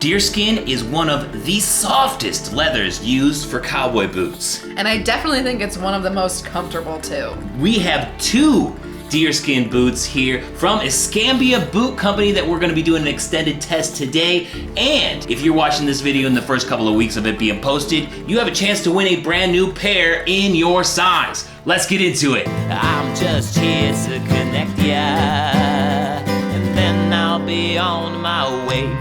Deerskin is one of the softest leathers used for cowboy boots. And I definitely think it's one of the most comfortable too. We have two deerskin boots here from Escambia Boot Company that we're gonna be doing an extended test today. And if you're watching this video in the first couple of weeks of it being posted, you have a chance to win a brand new pair in your size. Let's get into it. I'm just here to connect ya, and then I'll be on my way.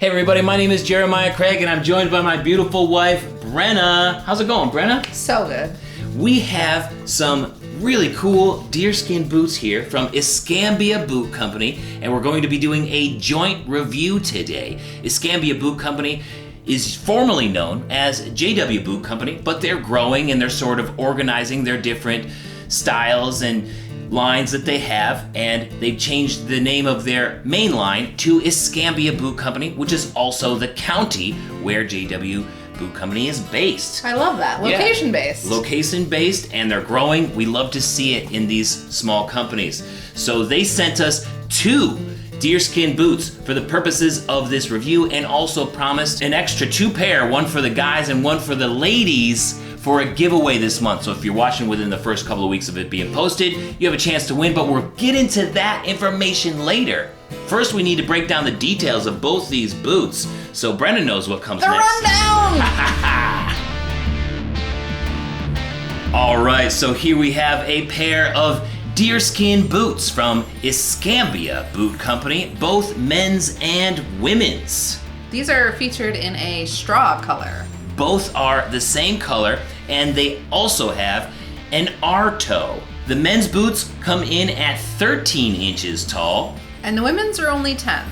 Hey everybody, my name is Jeremiah Craig and I'm joined by my beautiful wife, Brynna. How's it going, Brynna? So good. We have some really cool deerskin boots here from Escambia Boot Company, and we're going to be doing a joint review today. Escambia Boot Company is formerly known as JW Boot Company, but they're growing and they're sort of organizing their different styles and lines that they have, and they've changed the name of their main line to Escambia Boot Company, which is also the county where JW Boot Company is based. I love that. Location-based. Location-based, and they're growing. We love to see it in these small companies. So they sent us two deerskin boots for the purposes of this review, and also promised an extra two pair, one for the guys and one for the ladies, for a giveaway this month. So if you're watching within the first couple of weeks of it being posted, you have a chance to win, but we'll get into that information later. First, we need to break down the details of both these boots, so Brynna knows what comes The next. rundown! All right, so here we have a pair of deerskin boots from Escambia Boot Company, both men's and women's. These are featured in a straw color. Both are the same color, and they also have an R-toe. The men's boots come in at 13 inches tall. And the women's are only 10.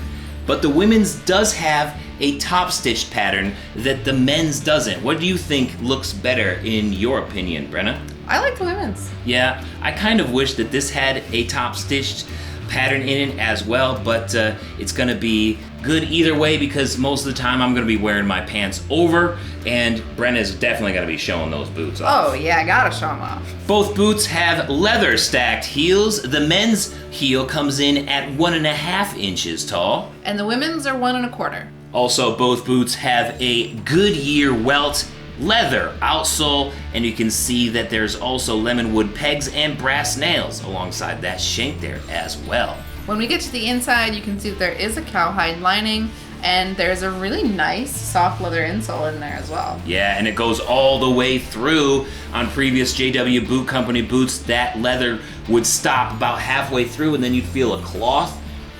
But the women's does have a top stitched pattern that the men's doesn't. What do you think looks better in your opinion, Brynna? I like the women's. Yeah, I kind of wish that this had a top stitched pattern in it as well, but it's gonna be good either way because most of the time I'm gonna be wearing my pants over, and Brynna's definitely gonna be showing those boots off. Oh yeah, I gotta show them off. Both boots have leather stacked heels. The men's heel comes in at 1.5 inches tall. And the women's are 1 1/4. Also, both boots have a Goodyear welt leather outsole, and you can see that there's also lemonwood pegs and brass nails alongside that shank there as well. When we get to the inside, you can see that there is a cowhide lining, and there's a really nice soft leather insole in there as well. Yeah, and it goes all the way through. On previous JW Boot Company boots, that leather would stop about halfway through, and then you'd feel a cloth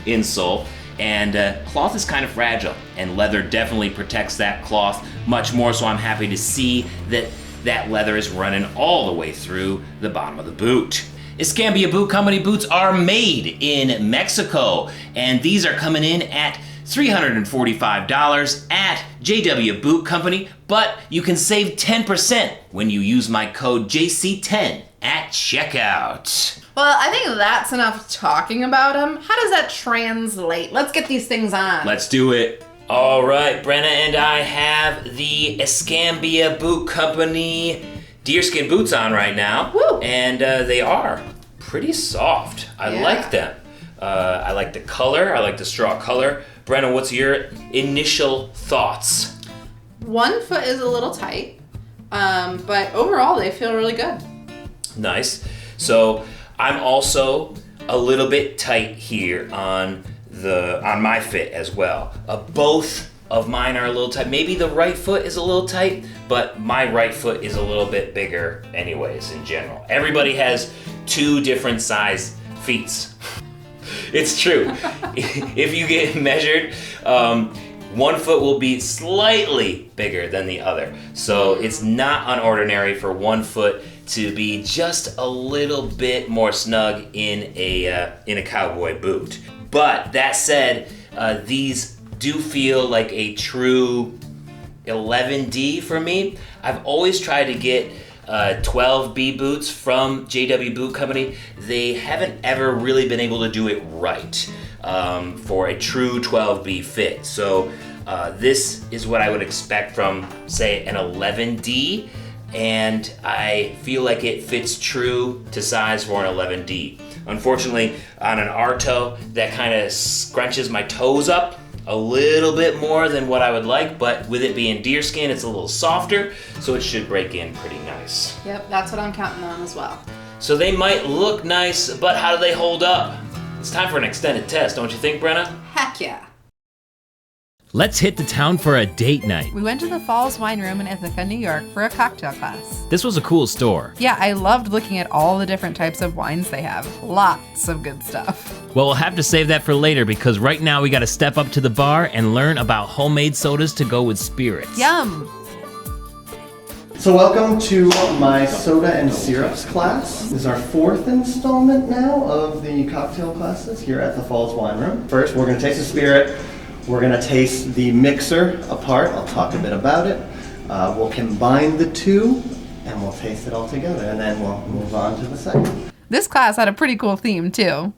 insole. And cloth is kind of fragile, and leather definitely protects that cloth much more, so I'm happy to see that that leather is running all the way through the bottom of the boot. Escambia Boot Company boots are made in Mexico, and these are coming in at $345 at JW Boot Company, but you can save 10% when you use my code JC10 at checkout. Well, I think that's enough talking about them. How does that translate? Let's get these things on. Let's do it. All right, Brynna and I have the Escambia Boot Company deerskin boots on right now. Woo. And they are pretty soft. I Yeah. like them. I like the color. I like the straw color. Brynna, what's your initial thoughts? 1 foot is a little tight, but overall they feel really good. Nice. So I'm also a little bit tight here on my fit as well. Both of mine are a little tight. Maybe the right foot is a little tight, but my right foot is a little bit bigger anyways in general. Everybody has two different size feet. It's true. If you get measured, one foot will be slightly bigger than the other. So it's not unordinary for one foot to be just a little bit more snug in a cowboy boot. But that said, these do feel like a true 11D for me. I've always tried to get 12B boots from JW Boot Company. They haven't ever really been able to do it right for a true 12B fit. So this is what I would expect from, say, an 11D. And I feel like it fits true to size for an 11D. Unfortunately, on an R-toe, that kind of scrunches my toes up a little bit more than what I would like, but with it being deerskin, it's a little softer, so it should break in pretty nice. Yep, that's what I'm counting on as well. So they might look nice, but how do they hold up? It's time for an extended test, don't you think, Brynna? Heck yeah. Let's hit the town for a date night. We went to the Falls Wine Room in Ithaca, New York for a cocktail class. This was a cool store. Yeah, I loved looking at all the different types of wines they have. Lots of good stuff. Well, we'll have to save that for later because right now we gotta step up to the bar and learn about homemade sodas to go with spirits. Yum! So welcome to my soda and syrups class. This is our 4th installment now of the cocktail classes here at the Falls Wine Room. First, we're gonna taste the spirit. We're gonna taste the mixer apart. I'll talk a bit about it. We'll combine the two and we'll taste it all together, and then we'll move on to the second. This class had a pretty cool theme too.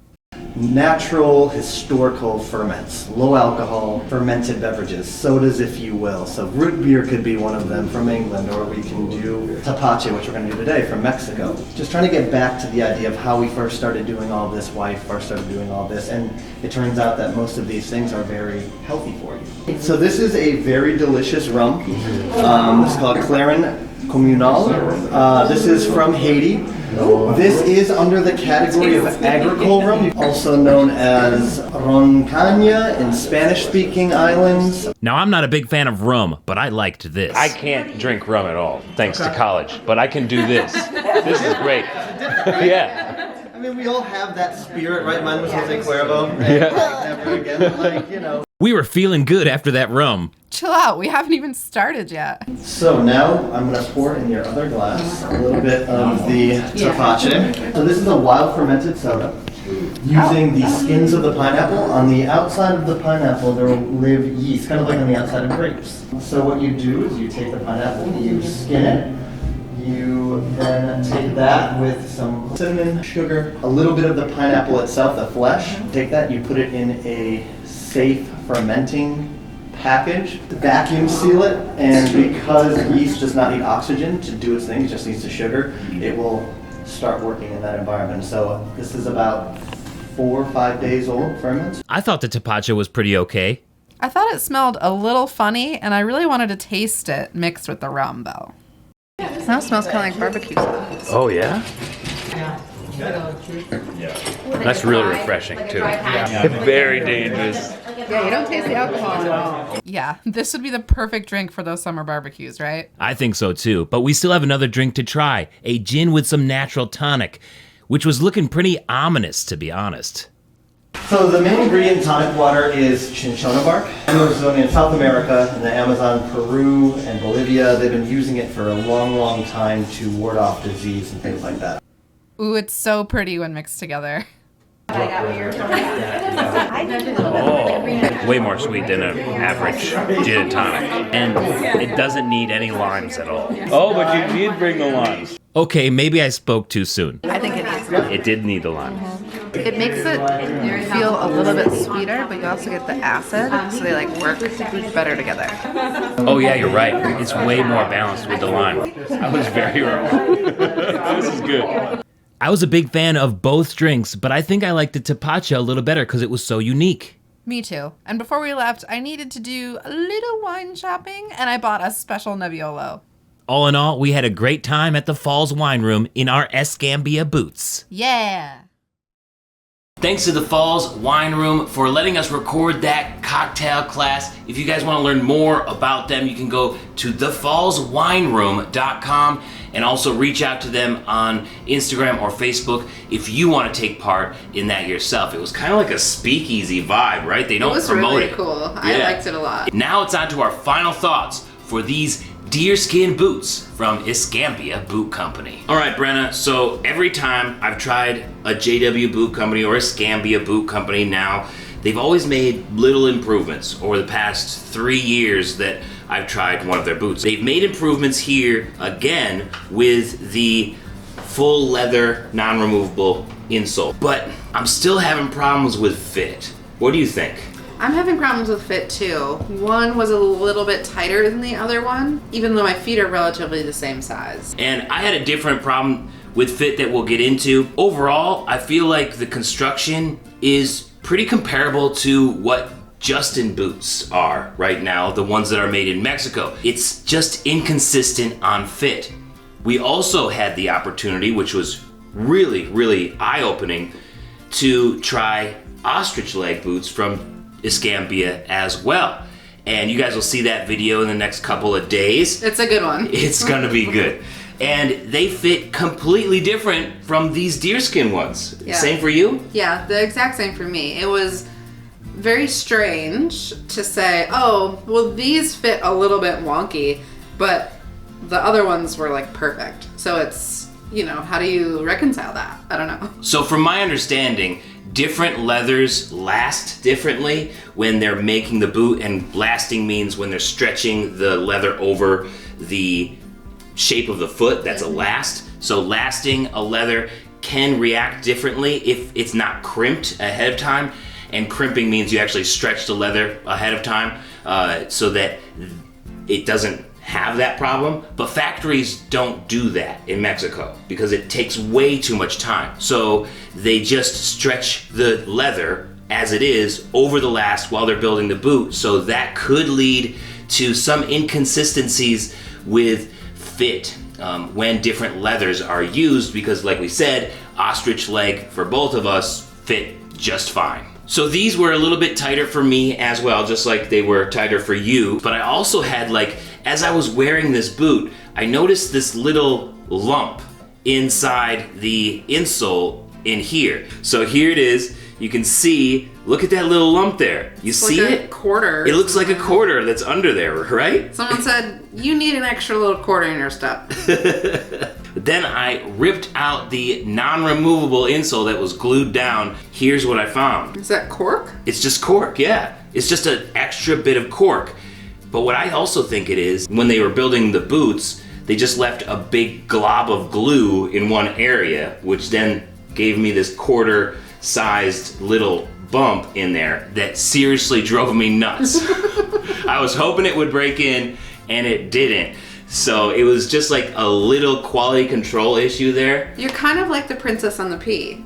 Natural historical ferments, low alcohol fermented beverages, sodas if you will. So root beer could be one of them from England, or we can do tapache, which we're going to do today, from Mexico. Just trying to get back to the idea of how we first started doing all this, why we first started doing all this, and it turns out that most of these things are very healthy for you. So this is a very delicious rum. This is called Clarin Communal. This is from Haiti. This is under the category of agricole rum, also known as roncaña in Spanish-speaking islands. Now, I'm not a big fan of rum, but I liked this. I can't drink rum at all, thanks to college, but I can do this. This is great. Yeah. I mean, we all have that spirit, right? Mine was Jose Cuervo. And never again, like, you know. We were feeling good after that rum. Chill out, we haven't even started yet. So now I'm going to pour in your other glass a little bit of the tapache. So this is a wild fermented soda using the skins of the pineapple. On the outside of the pineapple there will live yeast, kind of like on the outside of grapes. So what you do is you take the pineapple, you skin it, you then take that with some cinnamon, sugar, a little bit of the pineapple itself, the flesh. Take that, you put it in a safe fermenting package, vacuum seal it, and because yeast does not need oxygen to do its thing, it just needs the sugar, it will start working in that environment. So this is about 4 or 5 days old ferment. I thought the tapache was pretty okay. I thought it smelled a little funny, and I really wanted to taste it mixed with the rum though. It now smells kind of like barbecue sauce. Oh, yeah? That's really refreshing, too. Very dangerous. Yeah, you don't taste the alcohol at all. Yeah, this would be the perfect drink for those summer barbecues, right? I think so too, but we still have another drink to try, a gin with some natural tonic, which was looking pretty ominous, to be honest. So the main ingredient in tonic water is cinchona bark. In South America, in the Amazon, Peru, and Bolivia, they've been using it for a long, long time to ward off disease and things like that. Ooh, it's so pretty when mixed together. Oh, way more sweet than an average gin and tonic. And it doesn't need any limes at all. Oh, but you did bring the limes. Okay, maybe I spoke too soon. I think it needs it. It did need the limes. It makes it feel a little bit sweeter, but you also get the acid, so they like work better together. Oh yeah, you're right. It's way more balanced with the lime. I was very wrong. This is good. I was a big fan of both drinks, but I think I liked the tapache a little better because it was so unique. Me too. And before we left, I needed to do a little wine shopping, and I bought a special Nebbiolo. All in all, we had a great time at the Falls Wine Room in our Escambia boots. Yeah! Thanks to the Falls Wine Room for letting us record that cocktail class. If you guys want to learn more about them, you can go to thefallswineroom.com and also reach out to them on Instagram or Facebook if you want to take part in that yourself. It was kind of like a speakeasy vibe, right? They don't promote it. It was really cool. I liked it a lot. Now it's on to our final thoughts for these deerskin boots from Escambia Boot Company. All right, Brynna, so every time I've tried a JW Boot Company or Escambia Boot Company now, they've always made little improvements over the past 3 years that I've tried one of their boots. They've made improvements here again with the full leather, non-removable insole, but I'm still having problems with fit. What do you think? I'm having problems with fit too. One was a little bit tighter than the other one, even though my feet are relatively the same size. And I had a different problem with fit that we'll get into. Overall, I feel like the construction is pretty comparable to what Justin boots are right now, the ones that are made in Mexico. It's just inconsistent on fit. We also had the opportunity, which was really, really eye-opening, to try ostrich leg boots from Escambia as well. And you guys will see that video in the next couple of days. It's a good one. It's gonna be good. And they fit completely different from these deerskin ones. Yeah. Same for you? Yeah, the exact same for me. It was very strange to say, oh, well, these fit a little bit wonky, but the other ones were like perfect. So it's, you know, how do you reconcile that? I don't know. So from my understanding, different leathers last differently when they're making the boot, and lasting means when they're stretching the leather over the shape of the foot. That's a last. So lasting a leather can react differently if it's not crimped ahead of time, and crimping means you actually stretch the leather ahead of time so that it doesn't have that problem. But factories don't do that in Mexico because it takes way too much time. So they just stretch the leather as it is over the last while they're building the boot. So that could lead to some inconsistencies with fit when different leathers are used, because like we said, ostrich leg for both of us fit just fine. So these were a little bit tighter for me as well, just like they were tighter for you. But I also had, like, as I was wearing this boot, I noticed this little lump inside the insole in here. So here it is. You can see, look at that little lump there. You see like it? A quarter. It looks like a quarter that's under there, right? Someone said, you need an extra little quarter in your step. Then I ripped out the non-removable insole that was glued down. Here's what I found. Is that cork? It's just cork, yeah. It's just an extra bit of cork. But what I also think it is, when they were building the boots, they just left a big glob of glue in one area, which then gave me this quarter-sized little bump in there that seriously drove me nuts. I was hoping it would break in, and it didn't. So it was just like a little quality control issue there. You're kind of like the princess on the pea.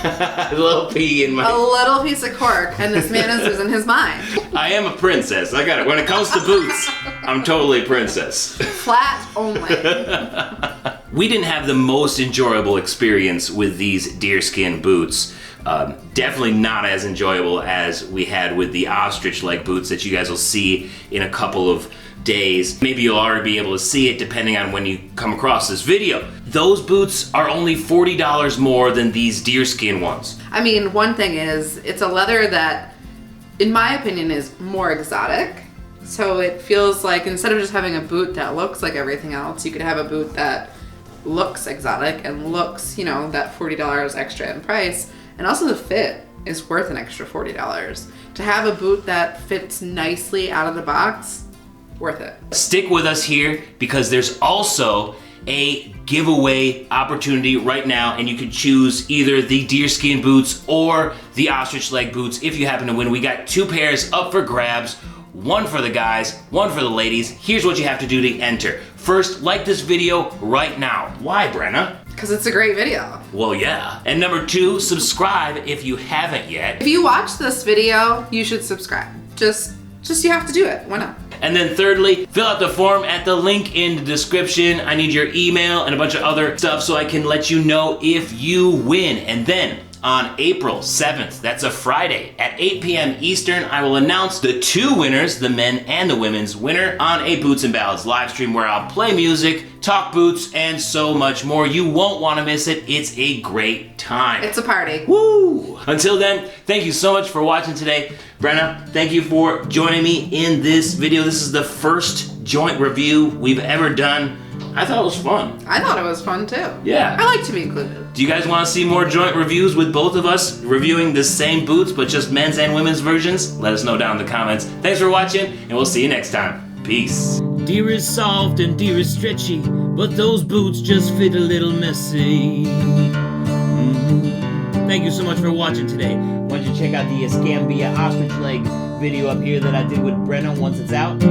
A little pea in my... A little piece of cork, and this man is losing his mind. I am a princess. I got it. When it comes to boots, I'm totally a princess. Flat only. We didn't have the most enjoyable experience with these deerskin boots. Definitely not as enjoyable as we had with the ostrich leg boots that you guys will see in a couple of days. Maybe you'll already be able to see it depending on when you come across this video. Those boots are only $40 more than these deerskin ones. I mean, one thing is, it's a leather that, in my opinion, is more exotic. So it feels like instead of just having a boot that looks like everything else, you could have a boot that looks exotic and looks, you know, that $40 extra in price. And also the fit is worth an extra $40. To have a boot that fits nicely out of the box, worth it. Stick with us here because there's also a giveaway opportunity right now, and you can choose either the deerskin boots or the ostrich leg boots if you happen to win. We got 2 pairs up for grabs, one for the guys, one for the ladies. Here's what you have to do to enter. First, like this video right now. Why, Brynna? Because it's a great video. Well, yeah. And number 2, subscribe if you haven't yet. If you watch this video, you should subscribe. Just you have to do it. Why not? And then thirdly, fill out the form at the link in the description. I need your email and a bunch of other stuff so I can let you know if you win. And then on April 7th, that's a Friday, at 8 p.m. Eastern, I will announce the 2 winners, the men and the women's winner, on a Boots and Ballads live stream where I'll play music, talk boots, and so much more. You won't want to miss it. It's a great time. It's a party. Woo! Until then, thank you so much for watching today. Brynna, thank you for joining me in this video. This is the first joint review we've ever done. I thought it was fun. I thought it was fun too. Yeah. I like to be included. Do you guys want to see more joint reviews with both of us reviewing the same boots but just men's and women's versions? Let us know down in the comments. Thanks for watching, and we'll see you next time. Peace. Deer is soft and deer is stretchy, but those boots just fit a little messy. Thank you so much for watching today. Why don't you check out the Escambia ostrich leg video up here that I did with Brynna once it's out.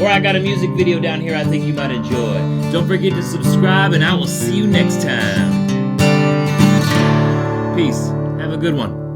Or I got a music video down here I think you might enjoy. Don't forget to subscribe, and I will see you next time. Peace. Have a good one.